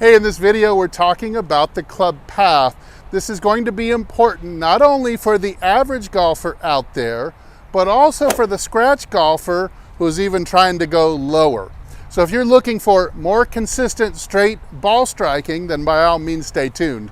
Hey, in this video we're talking about the club path. This is going to be important not only for the average golfer out there, but also for the scratch golfer who's even trying to go lower. So if you're looking for more consistent straight ball striking, then by all means stay tuned.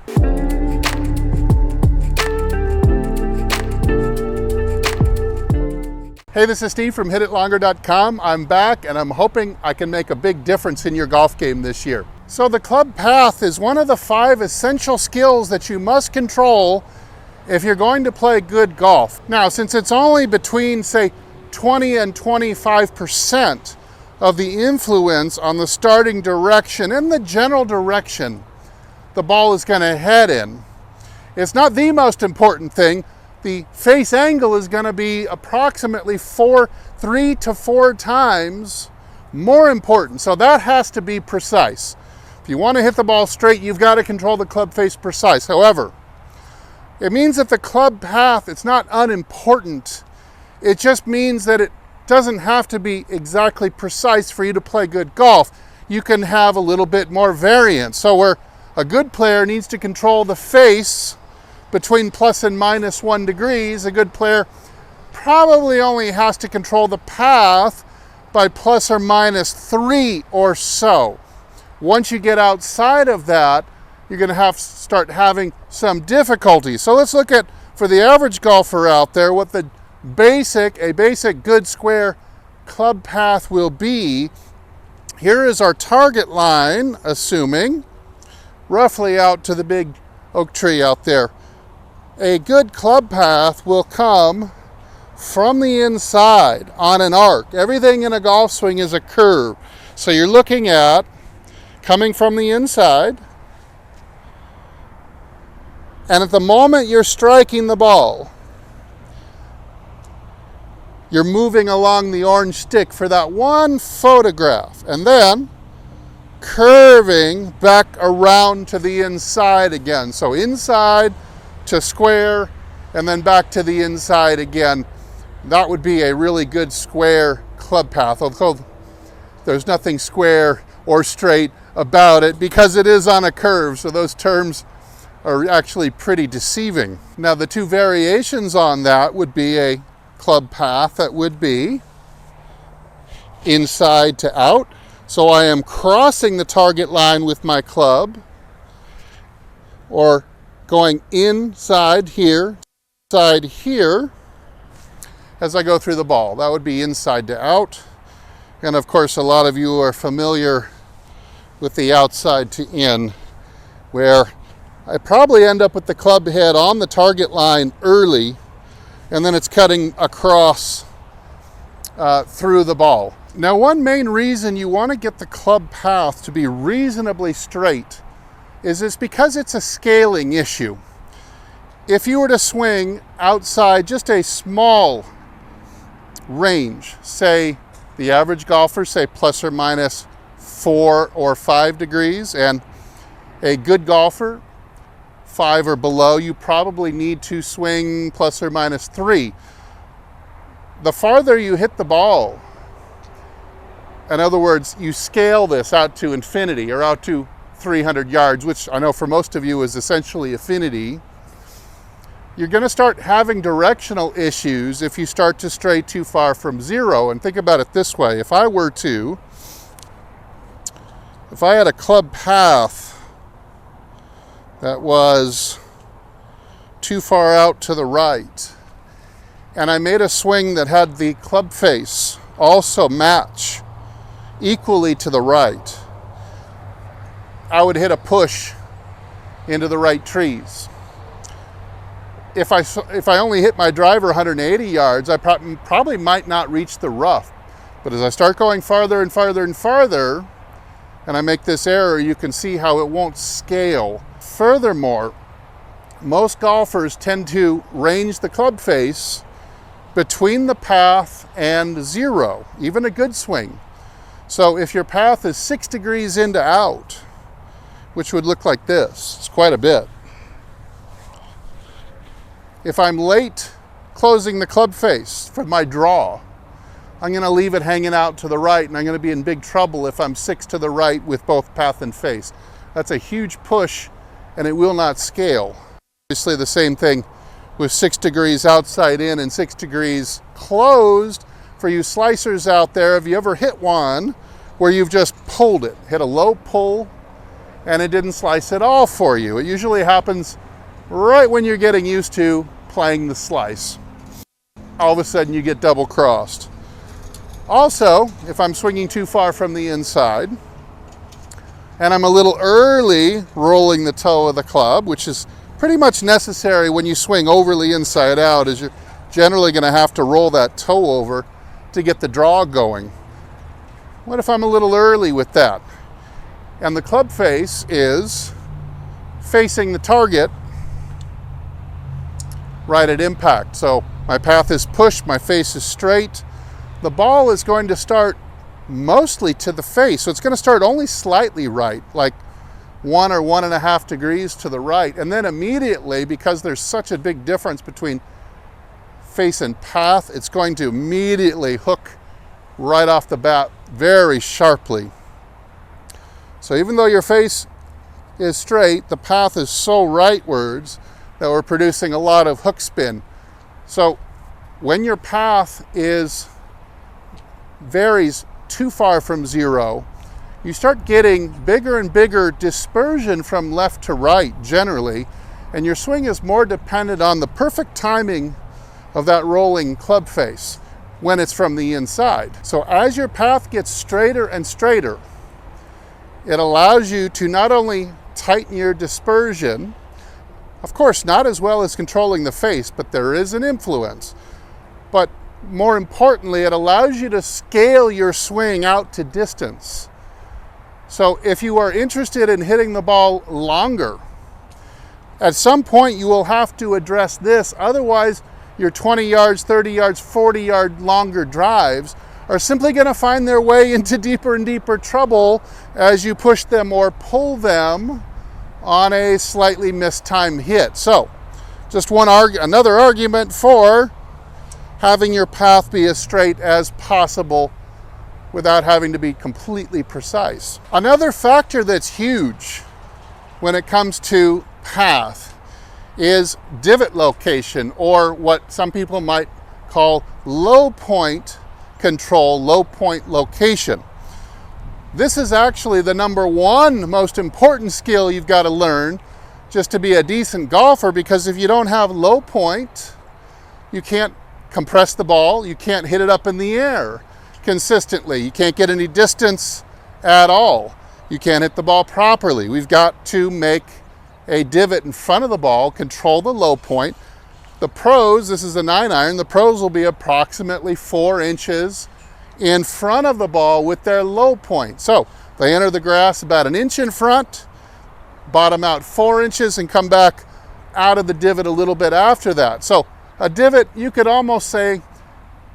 Hey, this is Steve from HitItLonger.com. I'm back and I'm hoping I can make a big difference in your golf game this year. So the club path is one of the 5 essential skills that you must control if you're going to play good golf. Now, since it's only between, say, 20 and 25% of the influence on the starting direction and the general direction the ball is going to head in, it's not the most important thing. The face angle is going to be approximately 3 to 4 times more important. So that has to be precise. If you want to hit the ball straight, you've got to control the club face precise. However, it means that the club path, it's not unimportant. It just means that it doesn't have to be exactly precise for you to play good golf. You can have a little bit more variance. So where a good player needs to control the face between plus and minus 1 degrees, a good player probably only has to control the path by plus or minus 3 or so. Once you get outside of that, you're going to have to start having some difficulty. So let's look at, for the average golfer out there, what a basic good square club path will be. Here is our target line, assuming, roughly out to the big oak tree out there. A good club path will come from the inside on an arc. Everything in a golf swing is a curve. So you're looking at coming from the inside, and at the moment you're striking the ball, you're moving along the orange stick for that one photograph, and then curving back around to the inside again. So inside to square, and then back to the inside again. That would be a really good square club path, although there's nothing square or straight about it because it is on a curve, so those terms are actually pretty deceiving. Now, the 2 variations on that would be a club path that would be inside to out. So I am crossing the target line with my club, or going inside here, side here, as I go through the ball. That would be inside to out. And of course, a lot of you are familiar with the outside to in, where I probably end up with the club head on the target line early, and then it's cutting across through the ball. Now, one main reason you want to get the club path to be reasonably straight is because it's a scaling issue. If you were to swing outside just a small range, say the average golfer, say plus or minus 4 or 5 degrees, and a good golfer, 5 or below, you probably need to swing plus or minus 3. The farther you hit the ball, in other words, you scale this out to infinity or out to 300 yards, which I know for most of you is essentially affinity, you're going to start having directional issues if you start to stray too far from 0. And think about it this way. If I had a club path that was too far out to the right, and I made a swing that had the club face also match equally to the right, I would hit a push into the right trees. If I only hit my driver 180 yards, I probably might not reach the rough. But as I start going farther and farther and farther, and I make this error, you can see how it won't scale. Furthermore, most golfers tend to range the club face between the path and 0, even a good swing. So if your path is 6 degrees into out, which would look like this, it's quite a bit. If I'm late closing the club face for my draw, I'm going to leave it hanging out to the right, and I'm going to be in big trouble if I'm 6 to the right with both path and face. that's a huge push and it will not scale. Obviously the same thing with 6 degrees outside in and 6 degrees closed. For you slicers out there, have you ever hit one where you've just pulled it, hit a low pull, and it didn't slice at all for you? It usually happens right when you're getting used to playing the slice. All of a sudden you get double crossed. Also, if I'm swinging too far from the inside, and I'm a little early rolling the toe of the club, which is pretty much necessary when you swing overly inside out, as you're generally going to have to roll that toe over to get the draw going. What if I'm a little early with that? And the club face is facing the target right at impact. So my path is pushed, my face is straight. The ball is going to start mostly to the face. So it's going to start only slightly right, like 1 or 1.5 degrees to the right. And then immediately, because there's such a big difference between face and path, it's going to immediately hook right off the bat very sharply. So even though your face is straight, the path is so rightwards that we're producing a lot of hook spin. So when your path varies too far from zero, you start getting bigger and bigger dispersion from left to right generally, and your swing is more dependent on the perfect timing of that rolling club face when it's from the inside. So as your path gets straighter and straighter, it allows you to not only tighten your dispersion, of course not as well as controlling the face, but there is an influence. But more importantly, it allows you to scale your swing out to distance. So if you are interested in hitting the ball longer, at some point you will have to address this. Otherwise, your 20 yards, 30 yards, 40 yard longer drives are simply going to find their way into deeper and deeper trouble as you push them or pull them on a slightly mistimed hit. So just another argument for having your path be as straight as possible without having to be completely precise. Another factor that's huge when it comes to path is divot location, or what some people might call low point control, low point location. This is actually the number one most important skill you've got to learn just to be a decent golfer, because if you don't have low point, you can't compress the ball, you can't hit it up in the air consistently, you can't get any distance at all, you can't hit the ball properly. We've got to make a divot in front of the ball, control the low point. The pros, this is a 9-iron, the pros will be approximately 4 inches in front of the ball with their low point. So they enter the grass about 1 inch in front, bottom out 4 inches, and come back out of the divot a little bit after that. So a divot, you could almost say,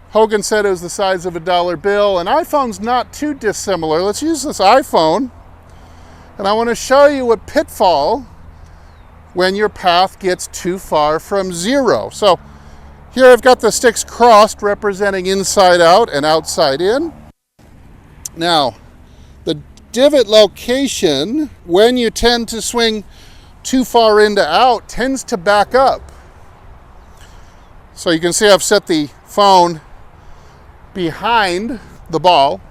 Hogan said it was the size of a dollar bill. An iPhone's not too dissimilar. Let's use this iPhone, and I want to show you a pitfall when your path gets too far from zero. So here I've got the sticks crossed, representing inside out and outside in. Now, the divot location, when you tend to swing too far into out, tends to back up. So you can see I've set the phone behind the ball.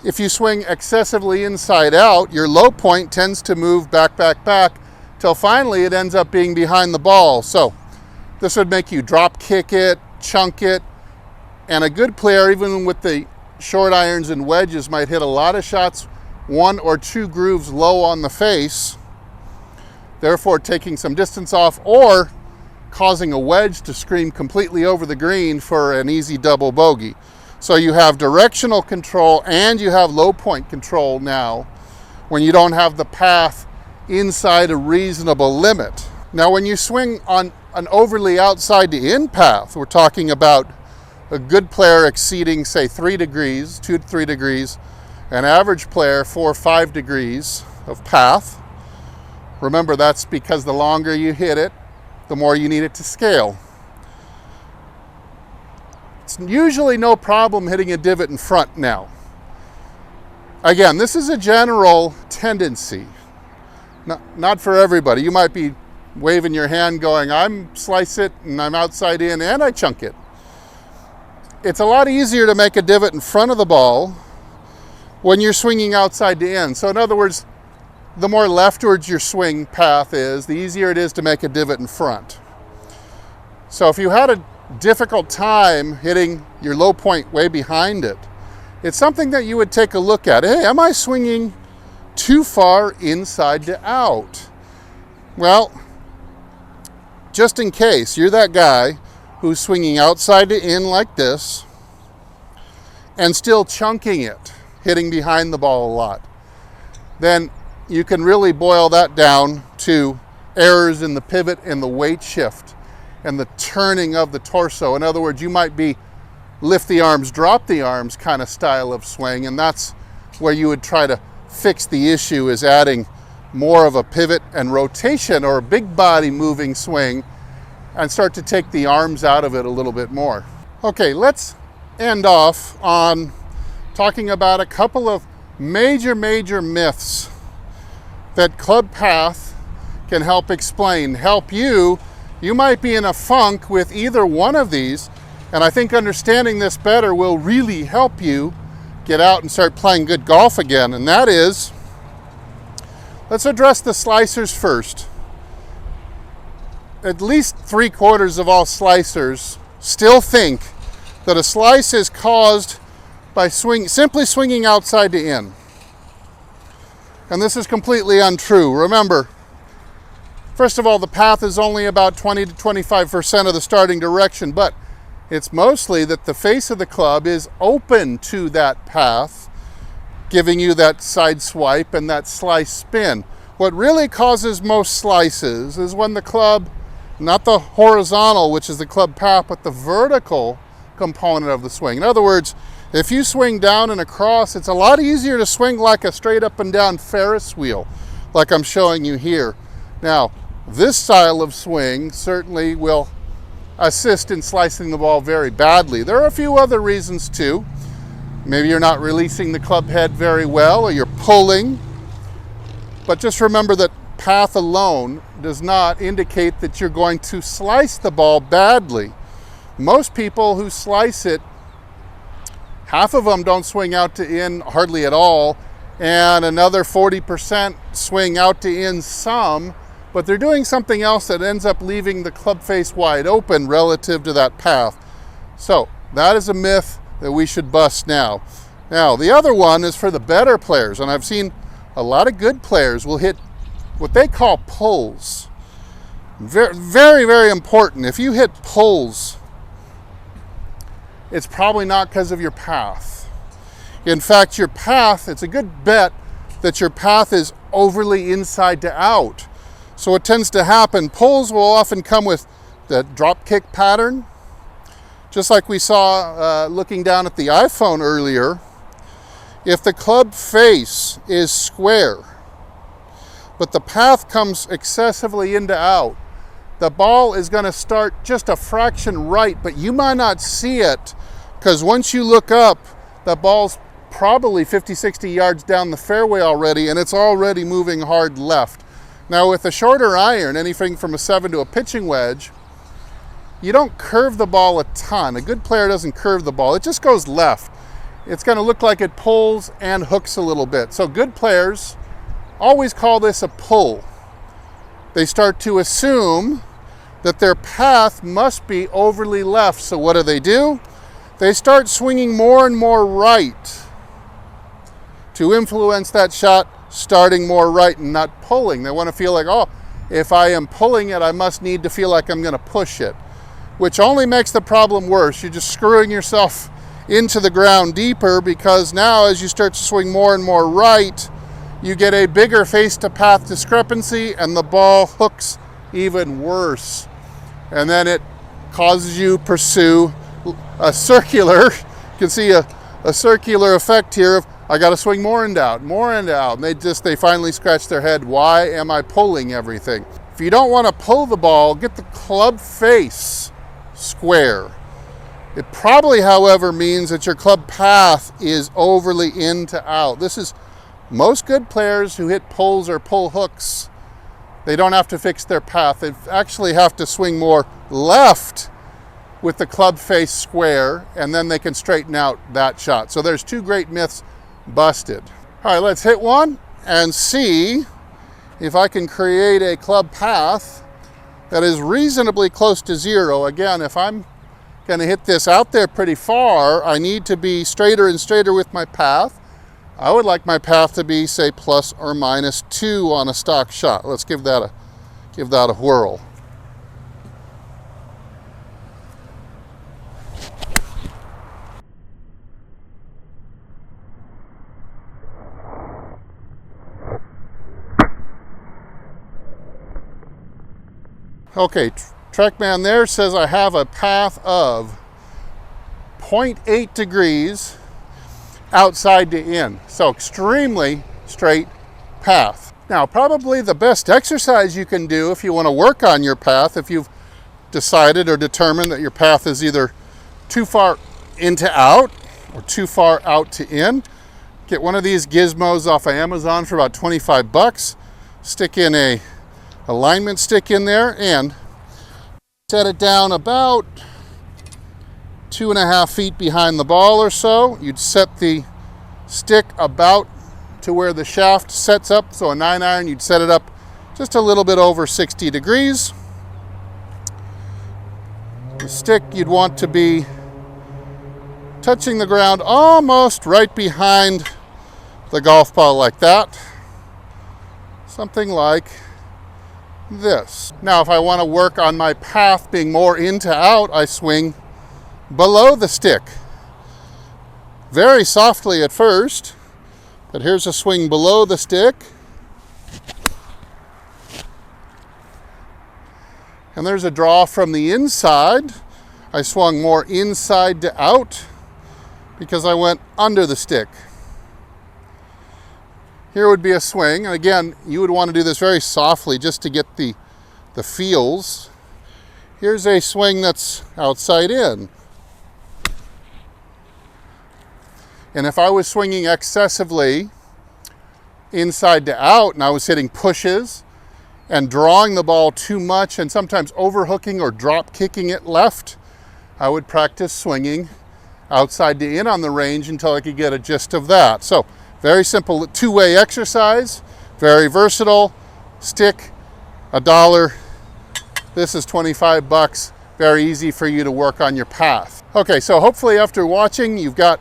If you swing excessively inside out, your low point tends to move back, back, back, till finally it ends up being behind the ball. So this would make you drop kick it, chunk it, and a good player, even with the short irons and wedges, might hit a lot of shots 1 or 2 grooves low on the face, therefore taking some distance off, or causing a wedge to scream completely over the green for an easy double bogey. So you have directional control and you have low point control now when you don't have the path inside a reasonable limit. Now when you swing on an overly outside to in path, we're talking about a good player exceeding, say, 3 degrees, 2 to 3 degrees, an average player 4 or 5 degrees of path. Remember, that's because the longer you hit it, the more you need it to scale. It's usually no problem hitting a divot in front now. Again, this is a general tendency, not for everybody. You might be waving your hand going, I'm slice it and I'm outside in and I chunk it. It's a lot easier to make a divot in front of the ball when you're swinging outside to in. So in other words, the more leftwards your swing path is, the easier it is to make a divot in front. So if you had a difficult time hitting your low point way behind it, it's something that you would take a look at. Hey, am I swinging too far inside to out? Well, just in case you're that guy who's swinging outside to in like this and still chunking it, hitting behind the ball a lot, then you can really boil that down to errors in the pivot and the weight shift and the turning of the torso. In other words, you might be lift the arms, drop the arms kind of style of swing, and that's where you would try to fix the issue, is adding more of a pivot and rotation or a big body moving swing and start to take the arms out of it a little bit more. Okay, let's end off on talking about a couple of major myths that club path can help explain, help you. You might be in a funk with either one of these, and I think understanding this better will really help you get out and start playing good golf again. And that is, let's address the slicers first. At least 3/4 of all slicers still think that a slice is caused by simply swinging outside to in. And this is completely untrue. Remember, first of all, the path is only about 20 to 25% of the starting direction, but it's mostly that the face of the club is open to that path, giving you that side swipe and that slice spin. What really causes most slices is when the club, not the horizontal, which is the club path, but the vertical component of the swing. In other words, if you swing down and across, it's a lot easier to swing like a straight up and down Ferris wheel, like I'm showing you here. Now, this style of swing certainly will assist in slicing the ball very badly. There are a few other reasons too. Maybe you're not releasing the club head very well, or you're pulling. But just remember that path alone does not indicate that you're going to slice the ball badly. Most people who slice it, half of them don't swing out to in hardly at all, and another 40% swing out to in some, but they're doing something else that ends up leaving the club face wide open relative to that path. So that is a myth that we should bust now. Now, the other one is for the better players, and I've seen a lot of good players will hit what they call pulls. Very important. If you hit pulls, it's probably not because of your path. In fact, your path, it's a good bet that your path is overly inside to out. So what tends to happen, pulls will often come with the drop kick pattern. Just like we saw looking down at the iPhone earlier, if the club face is square, but the path comes excessively into out, the ball is going to start just a fraction right, but you might not see it, because once you look up, the ball's probably 50, 60 yards down the fairway already, and it's already moving hard left. Now with a shorter iron, anything from a 7 to a pitching wedge, you don't curve the ball a ton. A good player doesn't curve the ball, it just goes left. It's going to look like it pulls and hooks a little bit. So good players always call this a pull. They start to assume that their path must be overly left. So what do? They start swinging more and more right to influence that shot, starting more right and not pulling. They want to feel like, oh, if I am pulling it, I must need to feel like I'm going to push it, which only makes the problem worse. You're just screwing yourself into the ground deeper, because now as you start to swing more and more right, you get a bigger face to path discrepancy and the ball hooks even worse. And then it causes you to pursue a circular, you can see a circular effect here of, I got to swing more and out, and they finally scratch their head, why am I pulling everything? If you don't want to pull the ball, get the club face square. It probably, however, means that your club path is overly in to out. This is most good players who hit pulls or pull hooks. They don't have to fix their path. They actually have to swing more left with the club face square, and then they can straighten out that shot. So there's two great myths busted. All right, let's hit one and see if I can create a club path that is reasonably close to zero. Again, if I'm going to hit this out there pretty far, I need to be straighter and straighter with my path. I would like my path to be, say, plus or minus 2 on a stock shot. Let's give that a whirl. Okay, TrackMan there says I have a path of 0.8 degrees outside to in. So extremely straight path. Now, probably the best exercise you can do if you want to work on your path, if you've decided or determined that your path is either too far into out or too far out to in, get one of these gizmos off of Amazon for about 25 bucks, stick in a alignment stick in there and set it down about 2.5 feet behind the ball or so. You'd set the stick about to where the shaft sets up. So a 9-iron, you'd set it up just a little bit over 60 degrees. The stick you'd want to be touching the ground almost right behind the golf ball like that. Something like this. Now, if I want to work on my path being more in to out, I swing below the stick. Very softly at first, but here's a swing below the stick. And there's a draw from the inside. I swung more inside to out because I went under the stick. Here would be a swing, and again, you would want to do this very softly just to get the feels. Here's a swing that's outside in. And if I was swinging excessively inside to out and I was hitting pushes and drawing the ball too much and sometimes overhooking or drop kicking it left, I would practice swinging outside to in on the range until I could get a gist of that. So very simple two-way exercise, very versatile. Stick, $1. This is 25 bucks. Very easy for you to work on your path. Okay, so hopefully after watching, you've got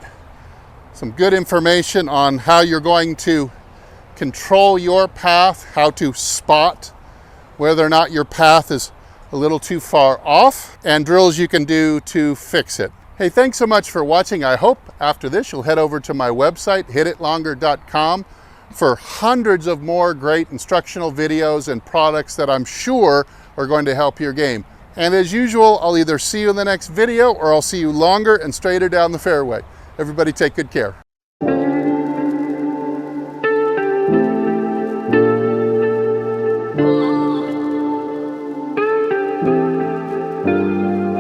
some good information on how you're going to control your path, how to spot whether or not your path is a little too far off, and drills you can do to fix it. Hey, thanks so much for watching. I hope after this you'll head over to my website, hititlonger.com, for hundreds of more great instructional videos and products that I'm sure are going to help your game. And as usual, I'll either see you in the next video or I'll see you longer and straighter down the fairway. Everybody take good care.